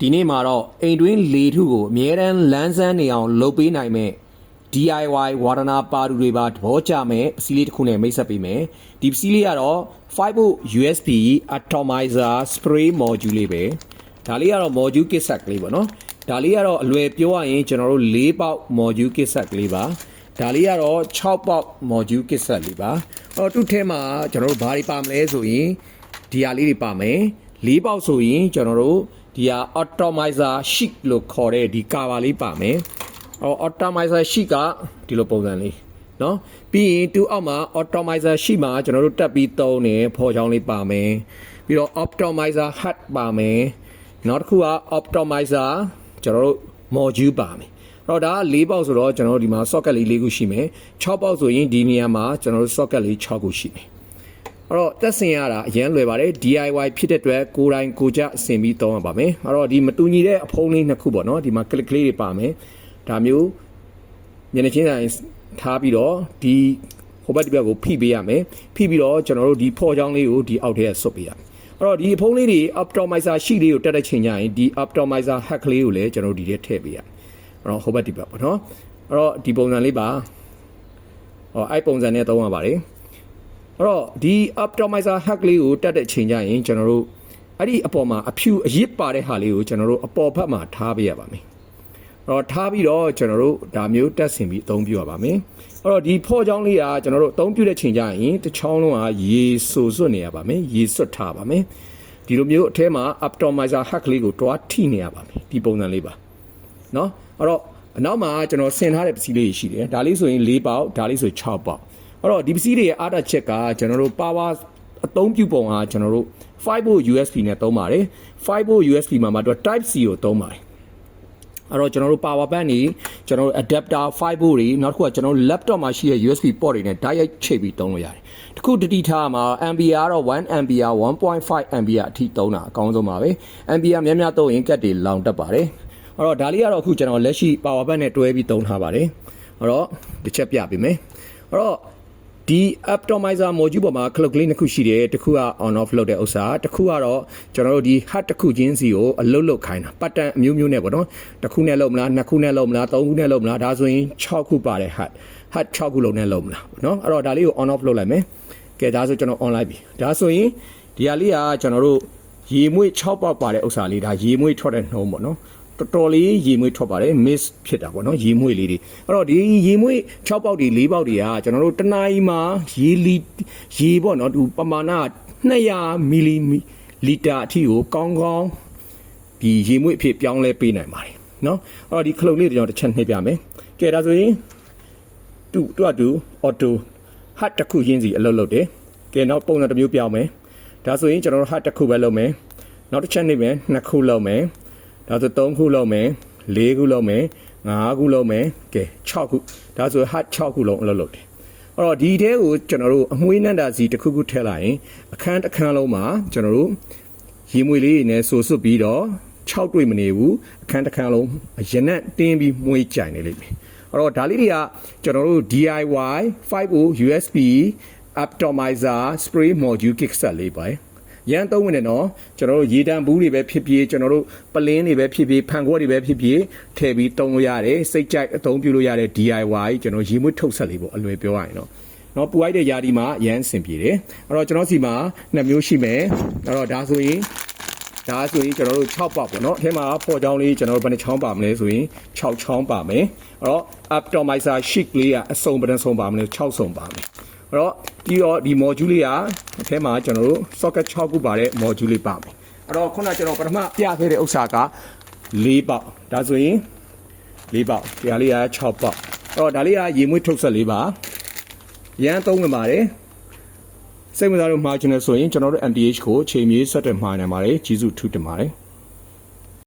ဒီနေ့မှာတော့အိမ်တွင်းလေထုကိုအမြဲတမ်းလန်းဆန်းနေအောင်လုပ်ပေးနိုင်မဲ့ DIY ဝါဒနာပါတူတွေပါသဘောကျမဲ့ပစ္စည်းလေးတစ်ခုနဲ့မိတ်ဆက်ပေးမယ်ဒီပစ္စည်းလေးကတော့ 5V USB atomizer spray module လေးပဲဒါလေးကတော့ module kit set ကလေးပေါ့နော်ဒါလေးကတော့အလွယ်ပြောရရင်ကျွန်တော်တို့၄ပေါက် module kit set ကလေးပါဒါလေးကတော့6ပေါက် module kit set လေးပါသူ့ထဲမှာကျွန်တော်တို့ဘာတွေပါမလဲဆိုရင်ဒီဟာလေးတွေပါမယ်၄ပေါက်ဆိုရင်ကျွန်တော်တို့ဒီဟာ atomizer sheet လို့ခေါ်တဲ့ဒီ cover လေးပါမယ်atomizer sheet ကဒီလိုပုံစံလေးเนาะပြီးရင်တူအောက်မှာ atomizer sheet မှာကျွန်တော်တို့တက်ပြီးသုံးနေဖော်ချောင်းလေးပါမယ်ပြီးတော့ atomizer hat ပါမယ်နောက်တစ်ခုက atomizer ကျွန်တော်တို့ module ပါမယ်အဲ့တော့ဒါ၄ပေါက်ဆိုတော့ကျွန်တော်တို့ဒီမှာ socket လေး၄ခုရှိမယ်6ပေါက်ဆိုရင်ဒီနေရာမှာကျွန်တော်တို့ socket လေး6ခုရှိမယ်အဲ့တော့တက်ဆင်ရတာအရင်လွယ်ပါတယ် DIY ဖြစ်တဲ့အတွက်ကိုယ်တိုင်ကိုကြဆင်ပြီးသုံးရပါမယ်အဲ့တော့ဒီမတူညီတဲ့အဖုံးလေးနှစ်ခုပေါ့နော်ဒီမှာ click လေးတွေပါမယ်ဒါမျိုးညနေချင်းတိုင်းထားပြီးတော့ဒီဟိုဘက်ဒီဘက်ကိုဖိပေးရမယ်ဖိပြီးတော့ကျွန်တော်တို့ဒီဖော်ချောင်းလေးကိုဒီအောက်ထဲဆွတ်ပေးရမယ်အဲ့တော့ဒီဖုံးလေးတွေ optimizer sheet လေးကိုတက်တဲ့ချိန်ကျရင်ဒီ optimizer hack လေးကိုလည်းကျွန်တော်တို့ဒီထဲထည့်ပေးရမယ်အဲ့တော့ဟိုဘက်ဒီဘက်ပေါ့နော်အဲ့တော့ဒီပုံစံလေးပါအဲ့ပုံစံနဲ့သုံးရပါတယ်အဲ့တော့ဒီ optimizer hack လေးကိုတက်တဲ့ချိန်ကျရင်ကျွန်တော်တို့အဲ့ဒီအပေါ်မှာအဖြူအရစ်ပါတဲ့ဟာလေးကိုကျွန်တော်တို့အပေါ်ဘက်မှာထားပေးရပါမယ်တော့ထားပြီးတော့ကျွန်တော်တို့ဒါမျိုးတက်ဆင်ပြီးအသုံးပြုရပါမယ်အဲ့တော့ဒီဖော့ချောင်းလေးကကျွန်တော်တို့အသုံးပြုတဲ့ချိန်ကျရင်တစ်ချောင်းလုံးကရေဆိုစွတ်နေရပါမယ်ရေစွတ်ထားပါမယ်ဒီလိုမျိုးအထဲမှာ optimizer hack လေးကိုတွားထိနေရပါမယ်ဒီပုံစံလေးပါเนาะအဲ့တော့အနောက်မှာကျွန်တော်ဆင်ထားတဲ့ပစ္စည်းလေးရှိတယ်ဒါလေးဆိုရင်၄ပေါက်ဒါလေးဆို6ပေါက်အဲ့တော့ဒီပစ္စည်းတွေရဲ့အားတာချက်ကကျွန်တော်တို့ power အသုံးပြုပုံကကျွန်တော်တို့ 5V USB နဲ့သုံးပါတယ် 5V USB မှာမှတော့ type C ကိုသုံးပါတယ်အဲ့တော့ကျွန်တော်တို့ power bank တွေကျွန်တော်တို့ adapter 5V တွေနောက်တစ်ခုကကျွန်တော်တို့ laptop မှာရှိတဲ့ USB port တွေနဲ့ direct ချိတ်ပြီးသုံးလို့ရတယ်တခုတတိထားမှာ ampere ကတော့ 1 ampere 1.5 ampere အထိသုံးတာအကောင်းဆုံးပါပဲ ampere များများသုံးရင်ကတ်တွေလောင်တတ်ပါတယ်အဲ့တော့ဒါလေးကတော့အခုကျွန်တော်လက်ရှိ power bank နဲ့တွဲပြီးသုံးထားပါတယ်အဲ့တော့တစ်ချက်ပြပေးမယ်အဲ့တော့ဒီ atomizer module ပေါ်မှာ clock လေးနှစ်ခုရှိတယ်တစ်ခုက on off လုပ်တဲ့ဥစ္စာတစ်ခုကတော့ကျွန်တော်တို့ဒီ hat တစ်ခုချင်းစီကိုအလုတ်လုတ်ခိုင်းတာ pattern အမျိုးမျိုးနဲ့ပေါ့နော်တစ်ခုနဲ့လုပ်မလားနှစ်ခုနဲ့လုပ်မလားသုံးခုနဲ့လုပ်မလားဒါဆိုရင်6ခုပါတဲ့ hat 6ခုလုံးနဲ့လုပ်မလားပေါ့နော်အဲ့တော့ဒါလေးကို on off လုပ်လိုက်မယ်ကဲဒါဆိုကျွန်တော် on လိုက်ပြီဒါဆိုရင်ဒီဟာလေးကကျွန်တော်တို့ရေမွေး6ပေါက်ပါတဲ့ဥစ္စာလေးဒါရေမွေးထွက်တဲ့နှုံးပေါ့နော်တော်တော်လေးရေမွေးထွက်ပါတယ် miss ဖြစ်တာပေါ့နော်ရေမွေးလေးတွေအဲ့တော့ဒီရေမွေး6ပေါက်တွေ4ပေါက်တွေကကျွန်တော်တို့တနားရီမှာရေပေါ့နော်ဒီပမာဏ200မီလီတာအထိကိုကောင်းကောင်းဒီရေမွေးအဖြစ်ပြောင်းလဲပေးနိုင်ပါတယ်နော်အဲ့တော့ဒီခလုတ်လေးတွေကျွန်တော်တစ်ချက်နှိပ်ပြမယ်ကဲဒါဆိုရင်တူ auto hat တစ်ခုချင်းစီအလုပ်လုပ်တယ်ကဲနောက်ပုံစံတစ်မျိုးပြောင်းမယ်ဒါဆိုရင်ကျွန်တော်တို့ hat တစ်ခုပဲလုပ်မယ်နောက်တစ်ချက်နှိပ်မယ်2ခုလုပ်မယ်ဒါဆို3ခုလုံးမယ်4ခုလုံးမယ်5ခုလုံးမယ်ကဲ6ခုဒါဆို hat 6ခုလုံးအလုပ်လုပ်တယ်အဲ့တော့ဒီတဲကိုကျွန်တော်တို့အမွှေးနန္တာစီတစ်ခုခုထည့်လိုက်ရင်အခန်းတစ်ခန်းလုံးမှာကျွန်တော်တို့ရေမွေလေးနဲ့ဆိုစွတ်ပြီးတော့6တွေ့မနေဘူးအခန်းတစ်ခန်းလုံးရနက်တင်းပြီးမွေးကြိုင်နေလိမ့်မယ်အဲ့တော့ဒါလေးတွေကကျွန်တော်တို့ DIY 5V USB atomizer spray module kit set လေးပါရန်သုံးဝင်တယ်နော်ကျွန်တော်တို့ရေတံဘူးတွေပဲဖြစ်ဖြစ်ကျွန်တော်တို့ပလင်းတွေပဲဖြစ်ဖြစ်ဖန်ခွက်တွေပဲဖြစ်ဖြစ်ထည့်ပြီးသုံးလို့ရတယ်စိတ်ကြိုက်အသုံးပြုလို့ရတဲ့ DIY ကျွန်တော်ရေမွေးထုတ်ဆက်လေးပေါ့အလွယ်ပြောရရင်နော်ပူအိုက်တဲ့ယာဒီမှာရန်ဆင်ပြေတယ်အဲ့တော့ကျွန်တော်စီမှာ2မျိုးရှိမယ်အဲ့တော့ဒါဆိုရင်ကျွန်တော်တို့6ပေါက်ပေါ့နော်အထဲမှာဖော်ချောင်းလေးကျွန်တော်တို့ဘယ်နှချောင်းပါမလဲဆိုရင်6ချောင်းပါမယ်အဲ့တော့ atomizer sheet လေးကအစုံပဒံစုံပါမလဲ6စုံပါမယ်အဲ့တော့ဒီ module လေးကအထဲမှာကျွန်တော်တို့ socket 6ခုပါတဲ့ module လေးပါမယ်အဲ့တော့ခုနကကျွန်တော်ပထမပြခဲ့တဲ့ဥစ္စာက4ပေါက်ဒါဆိုရင်4ပေါက်ဒီဟာလေးက6ပေါက်အဲ့တော့ဒါလေးကရေမွေးထုတ်ဆက်လေးပါရန်သုံးဝင်ပါတယ်စိတ်ဝင်စားလို့မှာချင်တယ်ဆိုရင်ကျွန်တော်တို့ MTH ကိုချိန်မြေးဆက်တယ်မှာနိုင်ပါတယ်ကျေးဇူးထူးတင်ပါတယ်